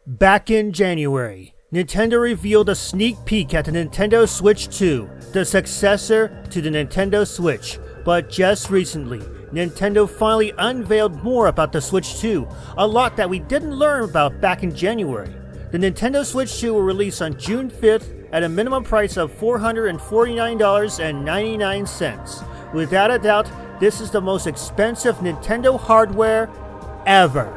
Back in January, Nintendo revealed a sneak peek at the Nintendo Switch 2, the successor to the Nintendo Switch. But just recently, Nintendo finally unveiled more about the Switch 2, a lot that we didn't learn about back in January. The Nintendo Switch 2 will release on June 5th at a minimum price of $449.99. Without a doubt, this is the most expensive Nintendo hardware ever.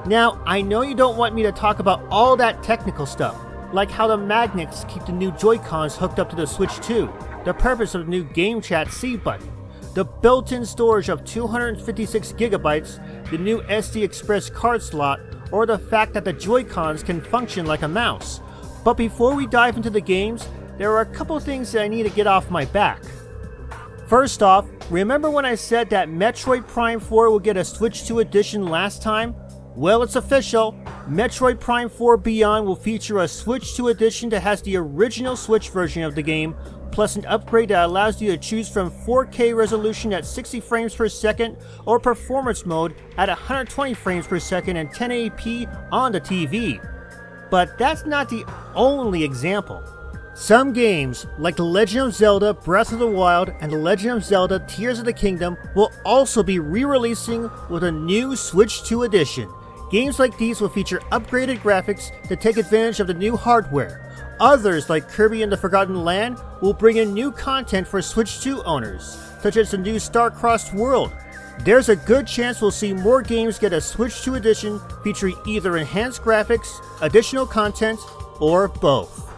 Now, I know you don't want me to talk about all that technical stuff, like how the magnets keep the new Joy-Cons hooked up to the Switch 2, the purpose of the new Game Chat C button, the built-in storage of 256GB, the new SD Express card slot, or the fact that the Joy-Cons can function like a mouse. But before we dive into the games, there are a couple things that I need to get off my back. First off, remember when I said that Metroid Prime 4 will get a Switch 2 edition last time? Well, it's official. Metroid Prime 4 Beyond will feature a Switch 2 edition that has the original Switch version of the game, plus an upgrade that allows you to choose from 4K resolution at 60 frames per second or performance mode at 120 frames per second and 1080p on the TV. But that's not the only example. Some games, like The Legend of Zelda Breath of the Wild and The Legend of Zelda Tears of the Kingdom, will also be re-releasing with a new Switch 2 edition. Games like these will feature upgraded graphics to take advantage of the new hardware. Others, like Kirby and the Forgotten Land, will bring in new content for Switch 2 owners, such as the new Star-Crossed World. There's a good chance we'll see more games get a Switch 2 edition featuring either enhanced graphics, additional content, or both.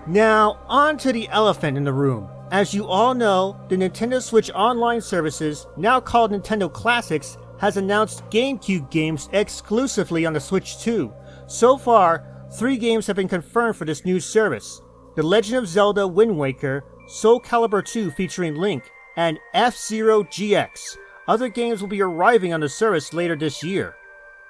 Now, on to the elephant in the room. As you all know, the Nintendo Switch Online services, now called Nintendo Classics, has announced GameCube games exclusively on the Switch 2. So far, 3 games have been confirmed for this new service: The Legend of Zelda Wind Waker, Soul Calibur 2 featuring Link, and F-Zero GX. Other games will be arriving on the service later this year.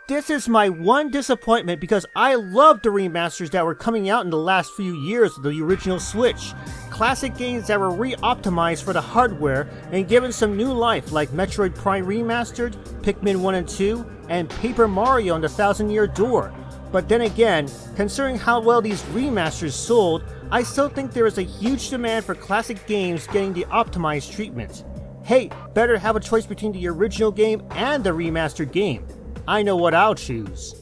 This is my one disappointment because I loved the remasters that were coming out in the last few years of the original Switch. Classic games that were re-optimized for the hardware and given some new life, like Metroid Prime Remastered, Pikmin 1 and 2, and Paper Mario and the Thousand Year Door. But then again, considering how well these remasters sold, I still think there is a huge demand for classic games getting the optimized treatment. Hey, better have a choice between the original game and the remastered game. I know what I'll choose.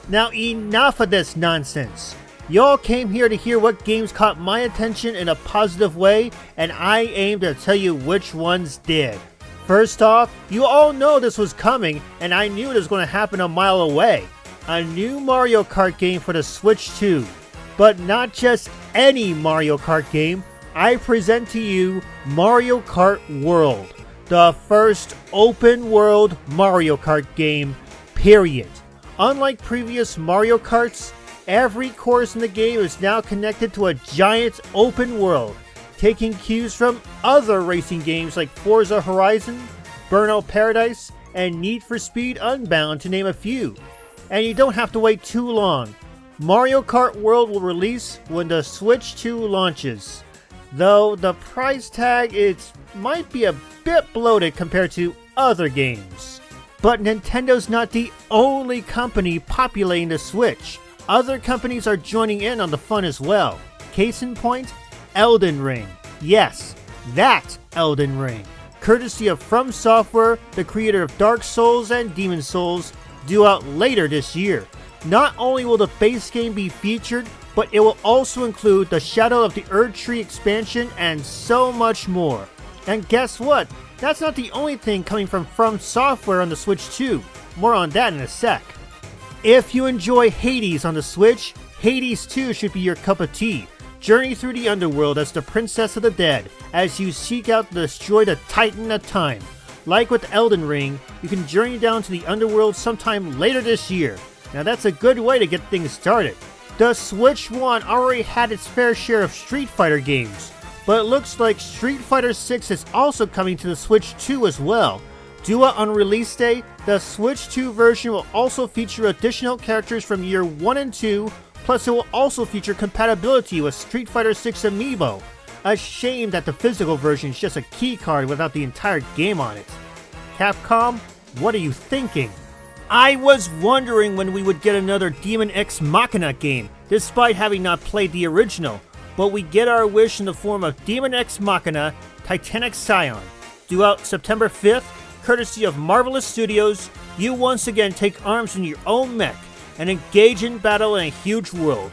Now enough of this nonsense. Y'all came here to hear what games caught my attention in a positive way, and I aim to tell you which ones did. First off, you all know this was coming, and I knew it was going to happen a mile away. A new Mario Kart game for the Switch 2. But not just any Mario Kart game. I present to you Mario Kart World. The first open-world Mario Kart game, period. Unlike previous Mario Karts, every course in the game is now connected to a giant open world, taking cues from other racing games like Forza Horizon, Burnout Paradise, and Need for Speed Unbound, to name a few. And you don't have to wait too long. Mario Kart World will release when the Switch 2 launches. Though the price tag might be a bit bloated compared to other games. But Nintendo's not the only company populating the Switch. Other companies are joining in on the fun as well. Case in point, Elden Ring. Yes, that Elden Ring. Courtesy of From Software, the creator of Dark Souls and Demon Souls, due out later this year. Not only will the base game be featured, but it will also include the Shadow of the Erdtree expansion and so much more. And guess what? That's not the only thing coming from Software on the Switch 2. More on that in a sec. If you enjoy Hades on the Switch, Hades 2 should be your cup of tea. Journey through the underworld as the Princess of the Dead as you seek out to destroy the Titan of Time. Like with Elden Ring, you can journey down to the underworld sometime later this year. Now that's a good way to get things started. The Switch 1 already had its fair share of Street Fighter games, but it looks like Street Fighter 6 is also coming to the Switch 2 as well. Due out on release day, the Switch 2 version will also feature additional characters from year 1 and 2, plus it will also feature compatibility with Street Fighter 6 Amiibo. A shame that the physical version is just a key card without the entire game on it. Capcom, what are you thinking? I was wondering when we would get another Demon X Machina game, despite having not played the original, but we get our wish in the form of Demon X Machina Titanic Scion. Due out September 5th, courtesy of Marvelous Studios, you once again take arms in your own mech and engage in battle in a huge world.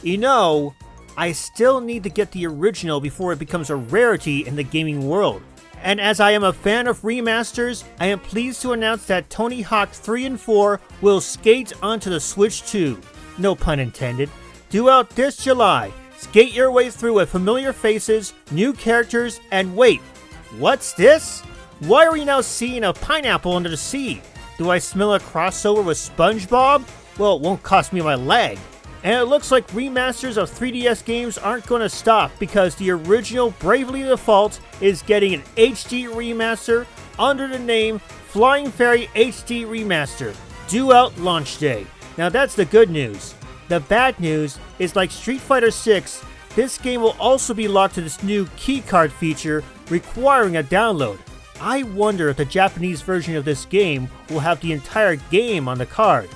You know, I still need to get the original before it becomes a rarity in the gaming world. And as I am a fan of remasters, I am pleased to announce that Tony Hawk 3 and 4 will skate onto the Switch 2. No pun intended. Due out this July, skate your way through with familiar faces, new characters, and wait, what's this? Why are we now seeing a pineapple under the sea? Do I smell a crossover with SpongeBob? Well, it won't cost me my leg. And it looks like remasters of 3DS games aren't going to stop because the original Bravely Default is getting an HD remaster under the name Flying Fairy HD Remaster, due out launch day. Now that's the good news. The bad news is, like Street Fighter 6, this game will also be locked to this new keycard feature requiring a download. I wonder if the Japanese version of this game will have the entire game on the card.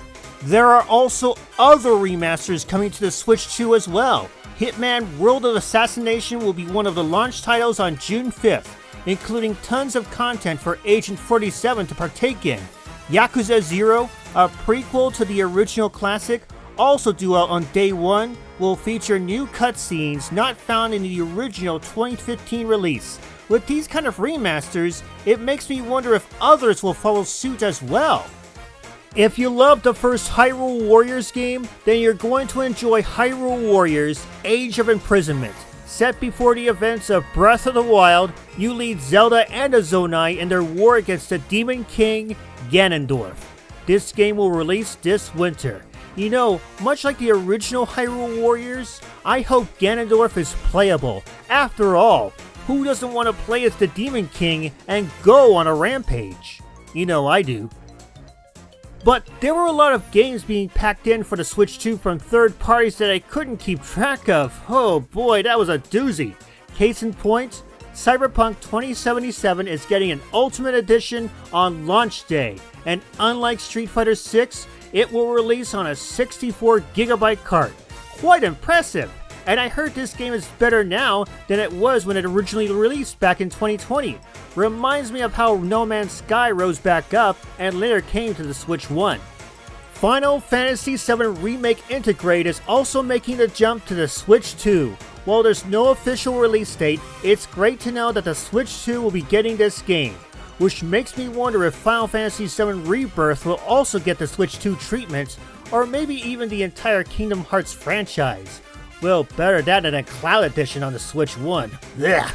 There are also other remasters coming to the Switch 2 as well. Hitman World of Assassination will be one of the launch titles on June 5th, including tons of content for Agent 47 to partake in. Yakuza 0, a prequel to the original classic, also due out on day 1, will feature new cutscenes not found in the original 2015 release. With these kind of remasters, it makes me wonder if others will follow suit as well. If you loved the first Hyrule Warriors game, then you're going to enjoy Hyrule Warriors Age of Imprisonment. Set before the events of Breath of the Wild, you lead Zelda and Azonai in their war against the Demon King, Ganondorf. This game will release this winter. You know, much like the original Hyrule Warriors, I hope Ganondorf is playable. After all, who doesn't want to play as the Demon King and go on a rampage? You know I do. But there were a lot of games being packed in for the Switch 2 from third parties that I couldn't keep track of. Oh boy, that was a doozy. Case in point, Cyberpunk 2077 is getting an Ultimate Edition on launch day, and unlike Street Fighter 6, it will release on a 64GB card. Quite impressive! And I heard this game is better now than it was when it originally released back in 2020. Reminds me of how No Man's Sky rose back up and later came to the Switch 1. Final Fantasy VII Remake Integrate is also making the jump to the Switch 2. While there's no official release date, it's great to know that the Switch 2 will be getting this game, which makes me wonder if Final Fantasy VII Rebirth will also get the Switch 2 treatment, or maybe even the entire Kingdom Hearts franchise. Well, better that than a Cloud Edition on the Switch 1. Ugh.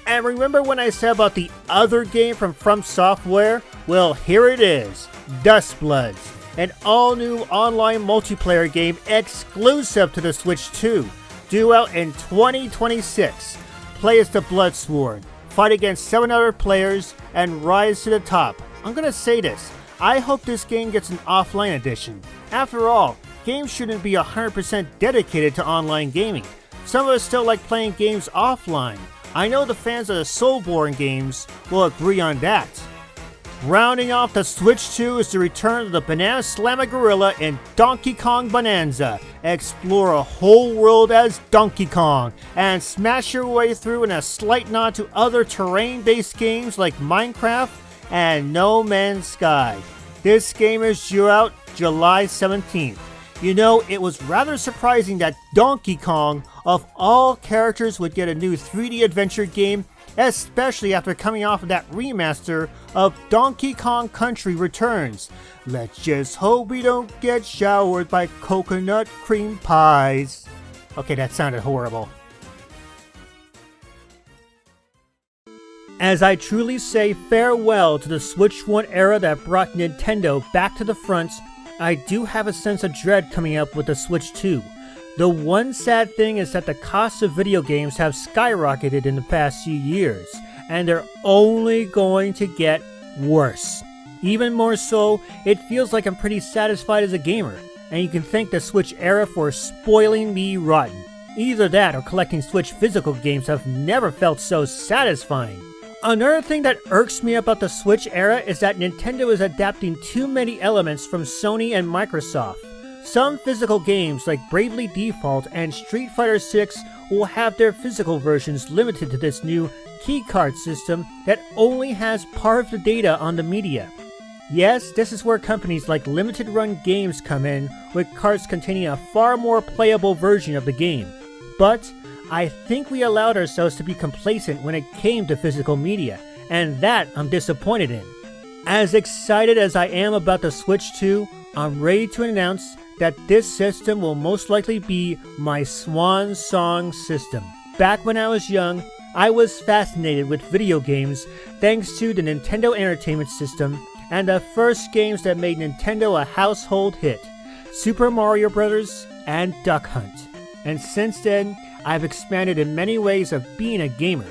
And remember when I said about the other game from Software? Well, here it is, Dustbloods, an all-new online multiplayer game exclusive to the Switch 2, due out in 2026. Play as the Bloodsworn, fight against 7 other players, and rise to the top. I'm gonna say this, I hope this game gets an offline edition. After all, games shouldn't be 100% dedicated to online gaming. Some of us still like playing games offline. I know the fans of the Soulborn games will agree on that. Rounding off the Switch 2 is the return of the Banana Slammer Gorilla in Donkey Kong Bonanza. Explore a whole world as Donkey Kong and smash your way through in a slight nod to other terrain-based games like Minecraft and No Man's Sky. This game is due out July 17th. You know, it was rather surprising that Donkey Kong, of all characters, would get a new 3D adventure game, especially after coming off of that remaster of Donkey Kong Country Returns. Let's just hope we don't get showered by coconut cream pies. Okay, that sounded horrible. As I truly say farewell to the Switch 1 era that brought Nintendo back to the front, I do have a sense of dread coming up with the Switch 2. The one sad thing is that the cost of video games have skyrocketed in the past few years, and they're only going to get worse. Even more so, it feels like I'm pretty satisfied as a gamer, and you can thank the Switch era for spoiling me rotten. Either that or collecting Switch physical games have never felt so satisfying. Another thing that irks me about the Switch era is that Nintendo is adapting too many elements from Sony and Microsoft. Some physical games like Bravely Default and Street Fighter 6 will have their physical versions limited to this new keycard system that only has part of the data on the media. Yes, this is where companies like Limited Run Games come in, with cards containing a far more playable version of the game. But I think we allowed ourselves to be complacent when it came to physical media, and that I'm disappointed in. As excited as I am about the Switch 2, I'm ready to announce that this system will most likely be my swan song system. Back when I was young, I was fascinated with video games thanks to the Nintendo Entertainment System and the first games that made Nintendo a household hit, Super Mario Bros. And Duck Hunt. And since then, I've expanded in many ways of being a gamer,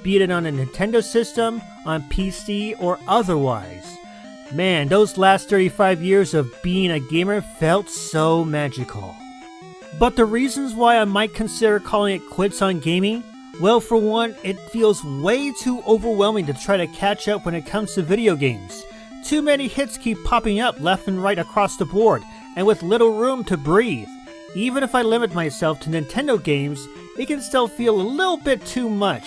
be it on a Nintendo system, on PC, or otherwise. Man, those last 35 years of being a gamer felt so magical. But the reasons why I might consider calling it quits on gaming? Well, for one, it feels way too overwhelming to try to catch up when it comes to video games. Too many hits keep popping up left and right across the board, and with little room to breathe. Even if I limit myself to Nintendo games, it can still feel a little bit too much.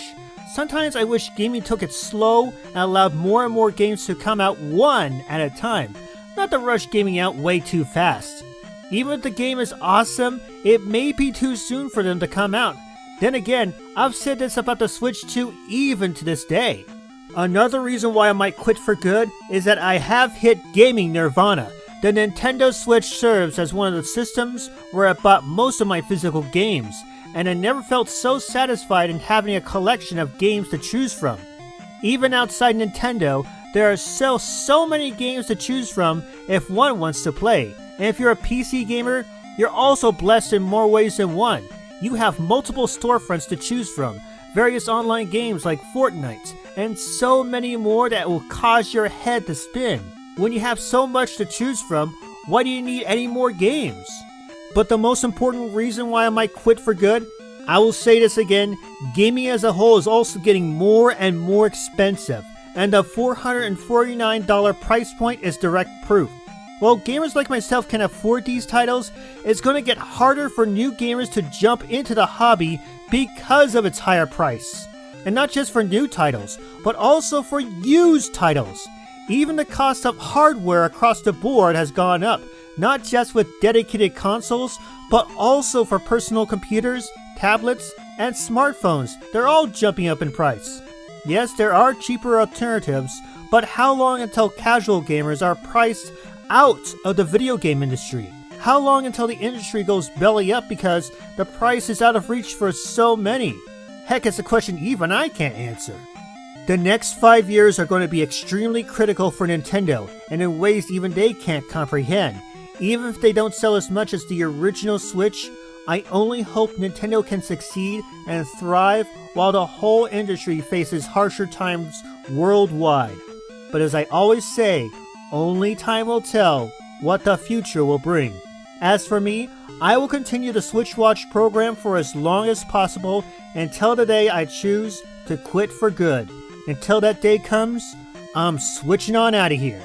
Sometimes I wish gaming took it slow and allowed more and more games to come out one at a time, not to rush gaming out way too fast. Even if the game is awesome, it may be too soon for them to come out. Then again, I've said this about the Switch 2 even to this day. Another reason why I might quit for good is that I have hit gaming nirvana. The Nintendo Switch serves as one of the systems where I bought most of my physical games, and I never felt so satisfied in having a collection of games to choose from. Even outside Nintendo, there are still so many games to choose from if one wants to play. And if you're a PC gamer, you're also blessed in more ways than one. You have multiple storefronts to choose from, various online games like Fortnite, and so many more that will cause your head to spin. When you have so much to choose from, why do you need any more games? But the most important reason why I might quit for good, I will say this again, gaming as a whole is also getting more and more expensive, and the $449 price point is direct proof. While gamers like myself can afford these titles, it's going to get harder for new gamers to jump into the hobby because of its higher price. And not just for new titles, but also for used titles. Even the cost of hardware across the board has gone up, not just with dedicated consoles, but also for personal computers, tablets, and smartphones. They're all jumping up in price. Yes, there are cheaper alternatives, but how long until casual gamers are priced out of the video game industry? How long until the industry goes belly up because the price is out of reach for so many? Heck, it's a question even I can't answer. The next 5 years are going to be extremely critical for Nintendo, and in ways even they can't comprehend. Even if they don't sell as much as the original Switch, I only hope Nintendo can succeed and thrive while the whole industry faces harsher times worldwide. But as I always say, only time will tell what the future will bring. As for me, I will continue the Switch Watch program for as long as possible until the day I choose to quit for good. Until that day comes, I'm switching on out of here.